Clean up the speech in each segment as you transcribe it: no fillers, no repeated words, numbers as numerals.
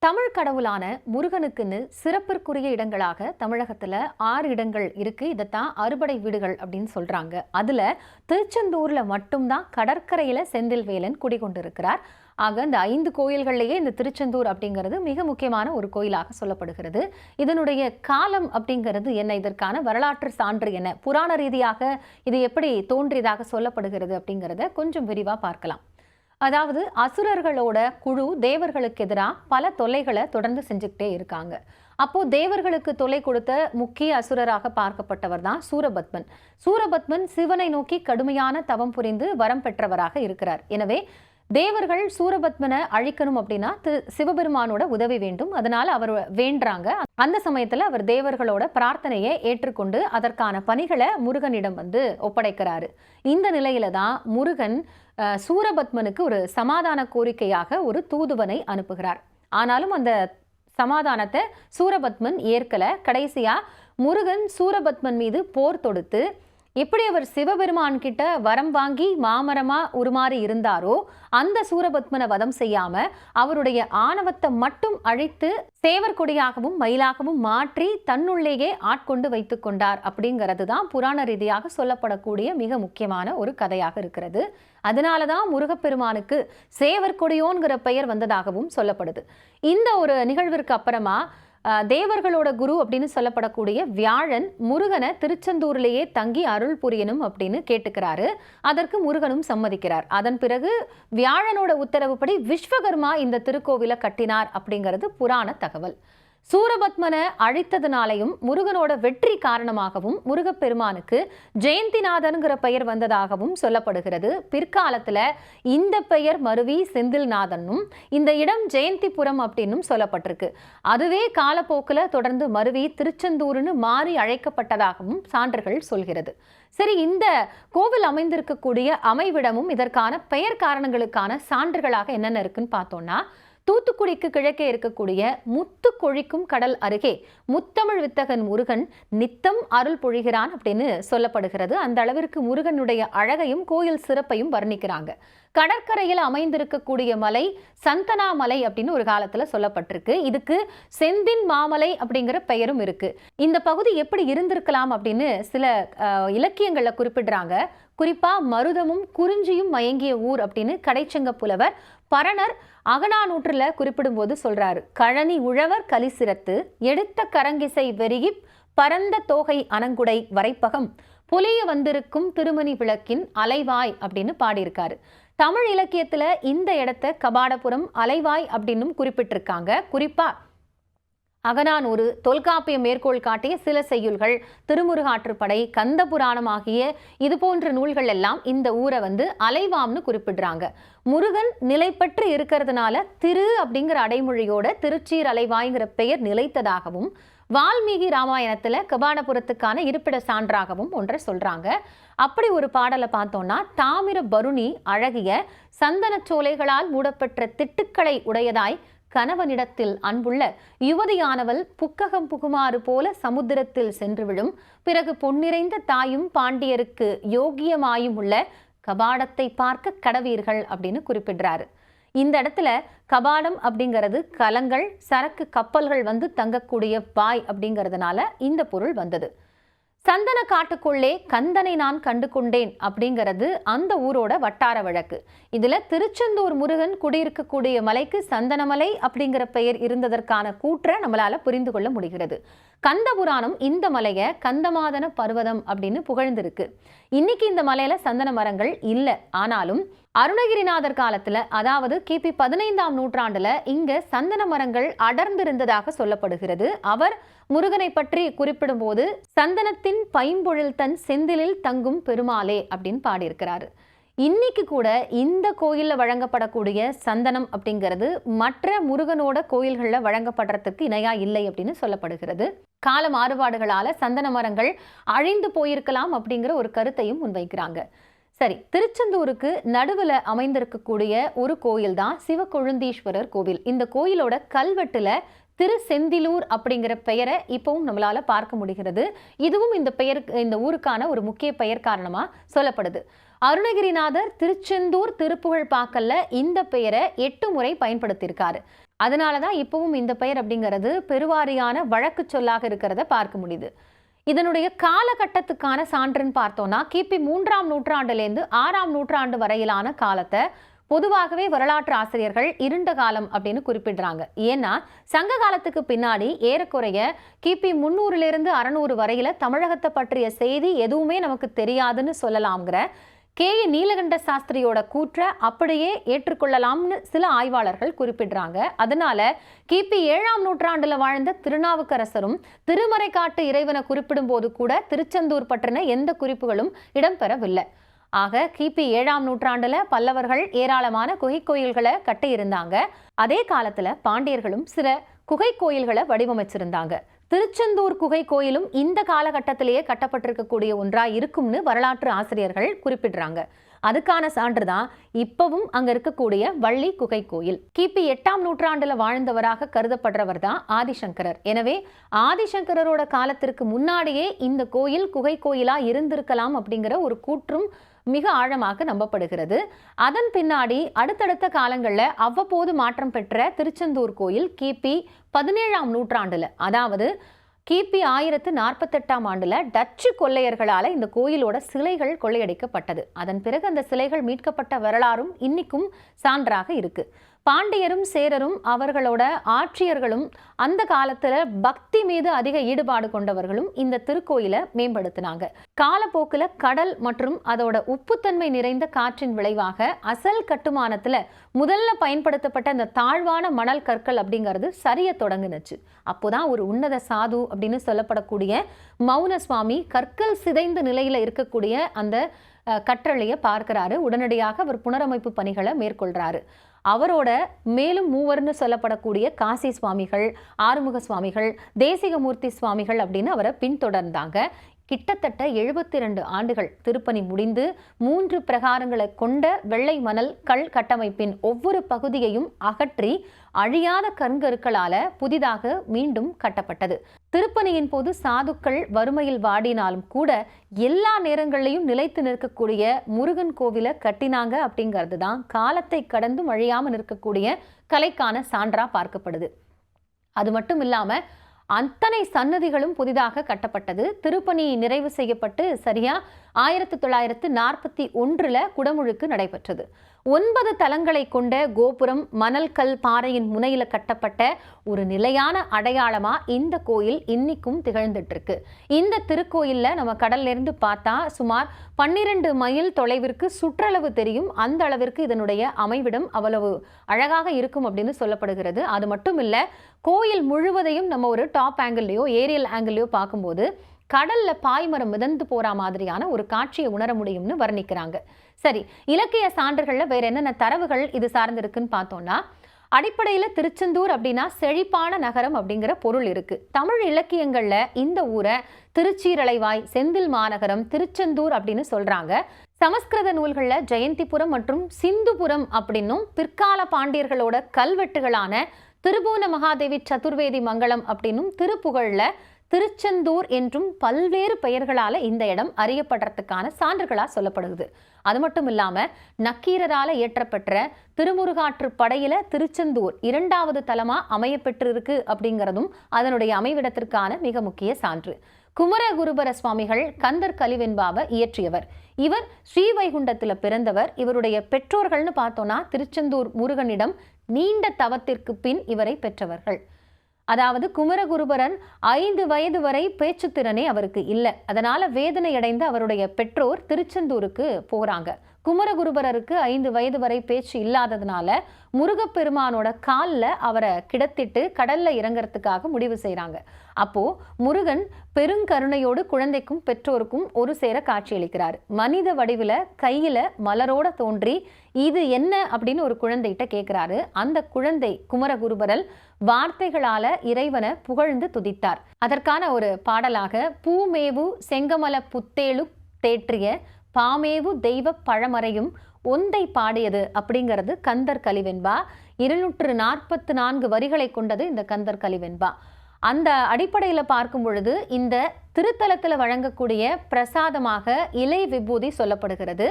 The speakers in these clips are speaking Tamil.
தமிழ் கடவுளான முருகனுக்குன்னு சிறப்பிற்குரிய இடங்களாக தமிழகத்துல 6 இடங்கள் இருக்கு. இதைத்தான் அறுபடை வீடுகள் அப்படின்னு சொல்றாங்க. அதுல திருச்செந்தூர்ல மட்டும்தான் கடற்கரையில செந்தில்வேலன் குடிகொண்டிருக்கிறார். ஆக இந்த 5 கோயில்கள்லேயே இந்த திருச்செந்தூர் அப்படிங்கிறது மிக முக்கியமான ஒரு கோயிலாக சொல்லப்படுகிறது. இதனுடைய காலம் அப்படிங்கிறது என்ன, இதற்கான வரலாற்று சான்று என்ன, புராண ரீதியாக இது எப்படி தோன்றியதாக சொல்லப்படுகிறது அப்படிங்கிறத கொஞ்சம் விரிவா பார்க்கலாம். அதாவது அசுரர்களோட குழு தேவர்களுக்கு எதிராக பல தொல்லைகளை தொடர்ந்து செஞ்சுக்கிட்டே இருக்காங்க. அப்போ தேவர்களுக்கு தொல்லை கொடுத்த முக்கிய அசுரராக பார்க்கப்பட்டவர் தான் சூரபத்மன். சூரபத்மன் சிவனை நோக்கி கடுமையான தவம் புரிந்து வரம் பெற்றவராக இருக்கிறார். எனவே தேவர்கள் சூரபத்மனை அழிக்கணும் அப்படின்னா சிவபெருமானோட உதவி வேண்டும். அதனால அவர் வேண்டாங்க. அந்த சமயத்துல அவர் தேவர்களோட பிரார்த்தனையை ஏற்றுக்கொண்டு அதற்கான பணிகளை முருகனிடம் ஒப்படைக்கிறாரு. இந்த நிலையில தான் முருகன் சூரபத்மனுக்கு ஒரு சமாதான கோரிக்கையாக ஒரு தூதுவனை அனுப்புகிறார். ஆனாலும் அந்த சமாதானத்தை சூரபத்மன் ஏற்கல. கடைசியா முருகன் சூரபத்மன் மீது போர் தொடுத்து எப்படி அவர் சிவபெருமான் கிட்ட வரம் வாங்கி மாமரமா உருமாறி இருந்தாரோ அந்த சூரபத்மனை வதம் செய்யாம அவருடைய ஆணவத்தை மட்டும் அழித்து சேவர் கொடியாகவும் மயிலாகவும் மாற்றி தன்னுள்ளேயே ஆட்கொண்டு வைத்துக் கொண்டார் அப்படிங்கிறது தான் புராண ரீதியாக சொல்லப்படக்கூடிய மிக முக்கியமான ஒரு கதையாக இருக்கிறது. அதனாலதான் முருகப்பெருமானுக்கு சேவர் கொடியோன்கிற பெயர் வந்ததாகவும் சொல்லப்படுது. இந்த ஒரு நிகழ்விற்கு அப்புறமா தேவர்களோட குரு அப்படின்னு சொல்லப்படக்கூடிய வியாழன் முருகனை திருச்செந்தூர்லேயே தங்கி அருள் புரியணும் அப்படின்னு கேட்டுக்கிறாரு. அதற்கு முருகனும் சம்மதிக்கிறார். அதன் பிறகு வியாழனோட உத்தரவுப்படி விஸ்வகர்மா இந்த திருக்கோவிலை கட்டினார் அப்படிங்கிறது புராண தகவல். சூரபத்மனை அழித்ததுனாலையும் முருகனோட வெற்றி காரணமாகவும் முருகப்பெருமானுக்கு ஜெயந்திநாதன்கிற பெயர் வந்ததாகவும் சொல்லப்படுகிறது. பிற்காலத்துல இந்த பெயர் மருவி செந்தில்நாதனும் இந்த இடம் ஜெயந்திபுரம் அப்படின்னும் சொல்லப்பட்டிருக்கு. அதுவே காலப்போக்கில் தொடர்ந்து மருவி திருச்செந்தூர்னு மாறி அழைக்கப்பட்டதாகவும் சான்றுகள் சொல்கிறது. சரி, இந்த கோவில் அமைந்திருக்கக்கூடிய அமைவிடமும் இதற்கான பெயர் காரணங்களுக்கான சான்றுகளாக என்னென்ன இருக்குன்னு பார்த்தோம்னா, தூத்துக்குடிக்கு கிழக்கே இருக்கக்கூடிய முத்து கொழிக்கும் கடல் அருகே முத்தமிழ் வித்தகன் முருகன் நித்தம் அருள் பொழிகிறான் அப்படின்னு சொல்லப்படுகிறது. அந்த அளவிற்கு முருகனுடைய அழகையும் கோயில் சிறப்பையும் வர்ணிக்கிறாங்க. கடற்கரையில் அமைந்திருக்கக்கூடிய மலை சந்தனா மலை அப்படின்னு ஒரு காலத்துல சொல்லப்பட்டிருக்கு. இதுக்கு செந்தின் மாமலை அப்படிங்கிற பெயரும் இருக்கு. இந்த பகுதி எப்படி இருந்திருக்கலாம் அப்படின்னு சில இலக்கியங்கள்ல குறிப்பிடுறாங்க. குறிப்பா மருதமும் குறிஞ்சியும் மயங்கிய ஊர் அப்படின்னு கடைச்சங்க புலவர் பரணர் அகநானூற்றுல குறிப்பிடும் போது சொல்றாரு. கழனி உழவர் கலிசிரத்து எடுத்த கரங்கிசை வெறியி பரந்த தோகை அனங்குடை வரைப்பகம் புலிய வந்திருக்கும் திருமணி விளக்கின் அலைவாய் அப்படின்னு பாடியிருக்காரு. தமிழ் இலக்கியத்துல இந்த இடத்த கபாடபுரம் அலைவாய் அப்படின்னும் குறிப்பிட்டிருக்காங்க. குறிப்பா அகநானூறு, தொல்காப்பியம் மேற்கோள் காட்டிய சில செய்யுள்கள், திருமுருகாற்றுப்படை, கந்த புராணம் ஆகிய இது போன்ற நூல்கள் எல்லாம் இந்த ஊரை அலைவாம்னு குறிப்பிடுறாங்க. முருகன் நிலை பெற்று இருக்கிறதுனால திரு அப்படிங்கிற அடைமொழியோட திருச்சீர் அலைவாய்ங்கிற பெயர் நிலைத்ததாகவும் வால்மீகி ராமாயணத்துல கபாடபுரத்துக்கான இருப்பிட சான்றாகவும் ஒன்றை சொல்றாங்க. அப்படி ஒரு பாடலை பார்த்தோம்னா, தாமிர பருணி அழகிய சந்தன சோலைகளால் மூடப்பெற்ற திட்டுக்களை உடையதாய் கணவனிடத்தில் அன்புள்ள யுவதியானவள் புக்ககம் புகுமாறு போல சமுத்திரத்தில் சென்று விழும். பிறகு பொன்னிறைந்த தாயும் பாண்டியருக்கு யோகியமாயும் உள்ள கபாடத்தை பார்க்க கடவீர்கள் அப்படின்னு குறிப்பிடுறாரு. இந்த இடத்துல கபாடம் அப்படிங்கிறது கலங்கள், சரக்கு கப்பல்கள் தங்கக்கூடிய பாய் அப்படிங்கிறதுனால இந்த பொருள் வந்தது. சந்தன காட்டுக்குள்ளே கந்தனை நான் கண்டு கொண்டேன் அப்படிங்கிறது அந்த ஊரோட வட்டார வழக்கு. இதுல திருச்செந்தூர் முருகன் குடியிருக்கக்கூடிய மலைக்கு சந்தனமலை அப்படிங்கிற பெயர் இருந்ததற்கான கூற்றை நம்மளால புரிந்து கொள்ள முடிகிறது. கந்த புராணம் இந்த மலைய கந்தமாதன பர்வதம் அப்படின்னு புகழ்ந்திருக்கு. இன்னைக்கு இந்த மலையில சந்தன மரங்கள் இல்லை. ஆனாலும் அருணகிரிநாதர் காலத்துல, அதாவது கிபி 15ஆம் நூற்றாண்டுல இங்க சந்தன மரங்கள் அடர்ந்திருந்ததாக சொல்லப்படுகிறது. அவர் முருகனை பற்றி குறிப்பிடும் போது சந்தனத்தின் பைம்பொழில் தன் செந்திலில் தங்கும் பெருமாளே அப்படின்னு பாடியிருக்கிறாரு. இன்னைக்கு கூட இந்த கோயில்ல வழங்கப்படக்கூடிய சந்தனம் அப்படிங்கிறது மற்ற முருகனோட கோயில்கள்ல வழங்கப்படுறதுக்கு இணையா இல்லை அப்படின்னு சொல்லப்படுகிறது. கால மாறுபாடுகளால சந்தன மரங்கள் அழிந்து போயிருக்கலாம் அப்படிங்கிற ஒரு கருத்தையும் முன்வைக்கிறாங்க. சரி, திருச்செந்தூருக்கு நடுவுல அமைந்திருக்கக்கூடிய ஒரு கோயில் தான் சிவகொழுந்தீஸ்வரர் கோவில். இந்த கோயிலோட கல்வெட்டுல திரு செந்திலூர் அப்படிங்கிற பெயரை இப்பவும் நம்மளால பார்க்க முடிகிறது. இதுவும் இந்த ஊருக்கான ஒரு முக்கிய பெயர் காரணமா சொல்லப்படுது. அருணகிரிநாதர் திருச்செந்தூர் திருப்புகழ் பாக்கல்ல இந்த பெயரை 8 முறை பயன்படுத்தியிருக்காரு. அதனாலதான் இப்பவும் இந்த பெயர் அப்படிங்கிறது பெருவாரியான வழக்கு சொல்லாக இருக்கிறத பார்க்க முடியுது. இதனுடைய காலகட்டத்துக்கான சான்றுன்னு பார்த்தோம்னா கிபி 3ஆம் நூற்றாண்டுலேருந்து 6ஆம் நூற்றாண்டு வரையிலான காலத்தை பொதுவாகவே வரலாற்று ஆசிரியர்கள் இருண்ட காலம் அப்படின்னு குறிப்பிடுறாங்க. ஏன்னா சங்க காலத்துக்கு பின்னாடி ஏறக்குறைய கிபி 300லிருந்து 600 வரையில தமிழகத்தை பற்றிய செய்தி எதுவுமே நமக்கு தெரியாதுன்னு சொல்லலாம்ங்கிற நீலகண்ட சாஸ்திரியோட கூற்ற அப்படியே ஏற்றுக்கொள்ளலாம்னு சில ஆய்வாளர்கள் குறிப்பிடுறாங்க. அதனால கிபி 7ஆம் நூற்றாண்டுல வாழ்ந்த திருநாவுக்கரசரும் திருமறைக்காட்டு இறைவனை குறிப்பிடும் போது கூட திருச்செந்தூர் பற்றின எந்த குறிப்புகளும் இடம்பெறவில்லை. ஆக கிபி 7ஆம் நூற்றாண்டுல பல்லவர்கள் ஏராளமான குகை கோயில்களை கட்டியிருந்தாங்க. அதே காலத்துல பாண்டியர்களும் சில குகை கோயில்களை வடிவமைச்சிருந்தாங்க. திருச்செந்தூர் குகை கோயிலும் இந்த காலகட்டத்திலேயே கட்டப்பட்டிருக்கக்கூடிய ஒன்றா இருக்கும்னு வரலாற்று ஆசிரியர்கள் குறிப்பிடுறாங்க. அதுக்கான சான்றுதான் இப்பவும் அங்க இருக்கக்கூடிய வள்ளி குகை கோயில். கிபி 8ஆம் நூற்றாண்டுல வாழ்ந்தவராக கருதப்படுறவர் தான் ஆதிசங்கரர். எனவே ஆதிசங்கரோட காலத்திற்கு முன்னாடியே இந்த கோயில் குகை கோயிலா இருந்திருக்கலாம் அப்படிங்கிற ஒரு கூற்றும் மிக ஆழமாக நம்பப்படுகிறது. அதன் பின்னாடி அடுத்தடுத்த காலங்களில் அவ்வப்போது மாற்றம் பெற்ற திருச்செந்தூர் கோயில் கிபி 17ஆம் நூற்றாண்டுல, அதாவது கிபி 1048ஆம் ஆண்டுல டச்சு கொள்ளையர்களால இந்த கோயிலோட சிலைகள் கொள்ளையடிக்கப்பட்டது. அதன் பிறகு அந்த சிலைகள் மீட்கப்பட்ட வரலாறும் இன்னைக்கும் சான்றாக இருக்கு. பாண்டியரும் சேரரும் அவர்களோட ஆட்சியர்களும் அந்த காலத்துல பக்தி மீது அதிக ஈடுபாடு கொண்டவர்களும் இந்த திருக்கோயிலை மேம்படுத்தினாங்க. காலப்போக்கில் கடல் மற்றும் அதோட உப்புத்தன்மை நிறைந்த காற்றின் விளைவாக அசல் கட்டுமானத்துல முதல்ல பயன்படுத்தப்பட்ட இந்த தாழ்வான மணல் கற்கள் அப்படிங்கிறது சரிய தொடங்குனுச்சு. அப்போதான் ஒரு உன்னத சாது அப்படின்னு சொல்லப்படக்கூடிய மௌன சுவாமி கற்கள் சிதைந்த நிலையில இருக்கக்கூடிய அந்த கற்றளையை பார்க்கிறாரு. உடனடியாக அவர் புனரமைப்பு பணிகளை மேற்கொள்றாரு. அவரோட மேலும் மூவர்னு சொல்லப்படக்கூடிய காசி சுவாமிகள், ஆறுமுக சுவாமிகள், தேசிகமூர்த்தி சுவாமிகள் அப்படின்னு அவரை பின்தொடர்ந்தாங்க. கிட்டத்தட்ட 72 ஆண்டுகள் திருப்பணி முடிந்து 3 பிரகாரங்களை கொண்ட வெள்ளை மணல் கல் கட்டமைப்பின் ஒவ்வொரு பகுதியையும் அகற்றி அழியாத கருங்கற்களால புதிதாக மீண்டும் கட்டப்பட்டது. திருப்பணியின் போது சாதுக்கள் வறுமையில் வாடினாலும் கூட எல்லா நேரங்களிலையும் நிலைத்து நிற்கக்கூடிய முருகன் கோவிலை கட்டினாங்க அப்படிங்கிறது தான் காலத்தை கடந்தும் அழியாமல் நிற்கக்கூடிய கலைக்கான சான்றா பார்க்கப்படுது. அது மட்டும் இல்லாம அத்தனை சன்னதிகளும் புதிதாக கட்டப்பட்டது. திருப்பணி நிறைவு செய்யப்பட்டு சரியா 1941 குடமுழுக்கு நடைபெற்றது. 9 தலங்களை கொண்ட கோபுரம் மணல் கல் பாறையின் முனையில கட்டப்பட்ட ஒரு நிலையான அடையாளமா இந்த கோயில் இன்னைக்கும் திகழ்ந்துட்டு இருக்கு. இந்த திருக்கோயில்ல நம்ம கடல்ல இருந்து பார்த்தா சுமார் 12 மைல் தொலைவிற்கு சுற்றளவு தெரியும். அந்த அளவிற்கு இதனுடைய அமைவிடம் அவ்வளவு அழகாக இருக்கும் அப்படின்னு சொல்லப்படுகிறது. அது மட்டும் இல்ல, கோயில் முழுவதையும் நம்ம ஒரு டாப் ஆங்கிள்லயோ ஏரியல் ஆங்கிள்லயோ பார்க்கும்போது கடல்ல பாய்மரம் மிதந்து போற மாதிரியான ஒரு காட்சியை உணர முடியும்னு வர்ணிக்கிறாங்க. சரி, இலக்கிய சான்றுகள்ல வேற என்னென்ன தரவுகள் இது சார்ந்திருக்குன்னு பார்த்தோம்னா, அடிப்படையில திருச்செந்தூர் அப்படின்னா செழிப்பான நகரம் அப்படிங்கிற பொருள் இருக்கு. தமிழ் இலக்கியங்கள்ல இந்த ஊரை திருச்சீரலைவாய், செந்தில் மாநகரம், திருச்செந்தூர் அப்படின்னு சொல்றாங்க. சமஸ்கிருத நூல்கள்ல ஜெயந்திபுரம் மற்றும் சிந்துபுரம் அப்படின்னும், பிற்கால பாண்டியர்களோட கல்வெட்டுகளான திருபுவன மகாதேவி சதுர்வேதி மங்கலம் அப்படின்னும், திருப்புகழ்ல திருச்செந்தூர் என்றும் பல்வேறு பெயர்களால இந்த இடம் அறியப்படுறதுக்கான சான்றுகளா சொல்லப்படுகிறது. அது மட்டும் இல்லாம நக்கீரரால இயற்றப்பெற்ற திருமுருகாற்று படையில திருச்செந்தூர் 2வது தலமா அமையப்பெற்றிருக்கு அப்படிங்கிறதும் அதனுடைய அமைவிடத்திற்கான மிக முக்கிய சான்று. குமரகுருபர சுவாமிகள் கந்தர் கலிவெண்பாவை இயற்றியவர். இவர் ஸ்ரீவைகுண்டத்துல பிறந்தவர். இவருடைய பெற்றோர்கள்னு பார்த்தோம்னா திருச்செந்தூர் முருகனிடம் நீண்ட தவத்திற்கு பின் இவரை பெற்றவர்கள். அதாவது குமரகுருபரன் 5 வயது வரை பேச்சு திறனே அவருக்கு இல்லை. அதனால வேதனை அடைந்த அவருடைய பெற்றோர் திருச்செந்தூருக்கு போறாங்க. குமரகுருபரருக்கு 5 வயது வரை பேச்சு இல்லாததுனால முருகப்பெருமானோட காலில் அவரை கிடத்திட்டு கடல்ல இறங்கறதுக்காக முடிவு செய்கிறாங்க. அப்போ முருகன் பெருங்கருணையோடு குழந்தைக்கும் பெற்றோருக்கும் ஒரு சேர காட்சியளிக்கிறார். மனித வடிவில கையில மலரோட தோன்றி இது என்ன அப்படின்னு ஒரு குழந்தைகிட்ட கேட்கிறாரு. அந்த குழந்தை குமரகுருபரல் வார்த்தைகளால இறைவனை புகழ்ந்து துதித்தார். அதற்கான ஒரு பாடலாக பூமேவு செங்கமல புத்தேழு தேற்றிய பாமேவு தெய்வ பழமறையும் ஒந்தை பாடியது அப்படிங்கிறது கந்தர் கலிவெண்பா. 244 வரிகளை கொண்டது இந்த கந்தர் கலிவெண்பா. அந்த அடிப்படையில் பார்க்கும் பொழுது இந்த திருத்தலத்தில் வழங்கக்கூடிய பிரசாதமாக இலை விபூதி சொல்லப்படுகிறது.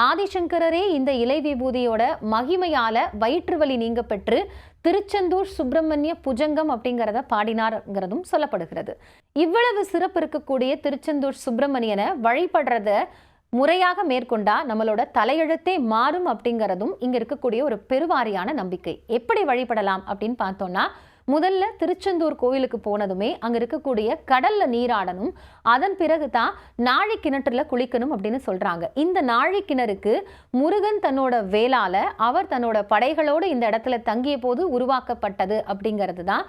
ஆதிசங்கரரே இந்த இலை விபூதியோட மகிமையால வயிற்று வலி நீங்க பெற்று திருச்செந்தூர் சுப்பிரமணிய புஜங்கம் அப்படிங்கிறத பாடினார்ங்கிறதும் சொல்லப்படுகிறது. இவ்வளவு சிறப்பு இருக்கக்கூடிய திருச்செந்தூர் சுப்பிரமணியனை வழிபடுறத முறையாக மேற்கொண்டா நம்மளோட தலையெழுத்தே மாறும் அப்படிங்கிறதும் இங்க இருக்கக்கூடிய ஒரு பெருவாரியான நம்பிக்கை. எப்படி வழிபடலாம் அப்படின்னு பார்த்தோம்னா, முதல்ல திருச்செந்தூர் கோயிலுக்கு போனதுமே அங்க இருக்கக்கூடிய கடல்ல நீராடணும். அதன் பிறகு தான் நாழி கிணற்றுல குளிக்கணும் அப்படின்னு சொல்றாங்க. இந்த நாழி கிணறுக்கு முருகன் தன்னோட வேளால அவர் தன்னோட படைகளோடு இந்த இடத்துல தங்கிய போது உருவாக்கப்பட்டது அப்படிங்கிறது தான்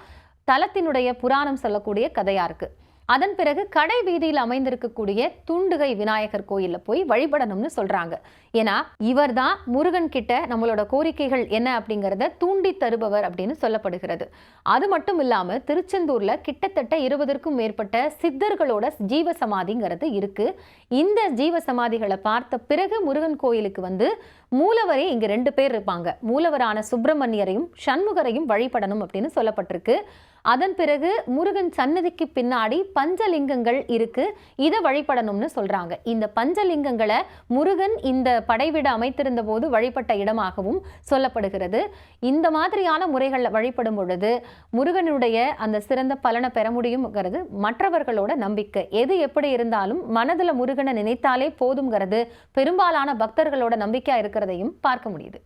தலத்தினுடைய புராணம் சொல்லக்கூடிய கதையா இருக்கு. அதன் பிறகு கடை வீதியில் அமைந்திருக்கக்கூடிய துண்டுகை விநாயகர் கோயில்ல போய் வழிபடணும்னு சொல்றாங்க. ஏன்னா இவர் தான் முருகன் கிட்ட நம்மளோட கோரிக்கைகள் என்ன அப்படிங்கிறத தூண்டி தருபவர் அப்படின்னு சொல்லப்படுகிறது. அது மட்டும் இல்லாம திருச்செந்தூர்ல கிட்டத்தட்ட 20க்கும் மேற்பட்ட சித்தர்களோட ஜீவ சமாதிங்கிறது இருக்கு. இந்த ஜீவ சமாதிகளை பார்த்த பிறகு முருகன் கோயிலுக்கு வந்து மூலவரே இங்க 2 பேர் இருப்பாங்க. மூலவரான சுப்பிரமணியரையும் சண்முகரையும் வழிபடணும் அப்படின்னு சொல்லப்பட்டிருக்கு. அதன் பிறகு முருகன் சன்னதிக்கு பின்னாடி பஞ்சலிங்கங்கள் இருக்கு. இதை வழிபடணும்னு சொல்றாங்க. இந்த பஞ்சலிங்கங்களை முருகன் இந்த படைவிட அமைத்திருந்த போது வழிபட்ட இடமாகவும் சொல்லப்படுகிறது. இந்த மாதிரியான முறைகளில் வழிபடும் பொழுது முருகனுடைய அந்த சிறந்த பலனை பெற முடியும்ங்கிறது மற்றவர்களோட நம்பிக்கை. எது எப்படி இருந்தாலும் மனதில் முருகனை நினைத்தாலே போதுங்கிறது பெரும்பாலான பக்தர்களோட நம்பிக்கையா இருக்கிறதையும் பார்க்க முடியுது.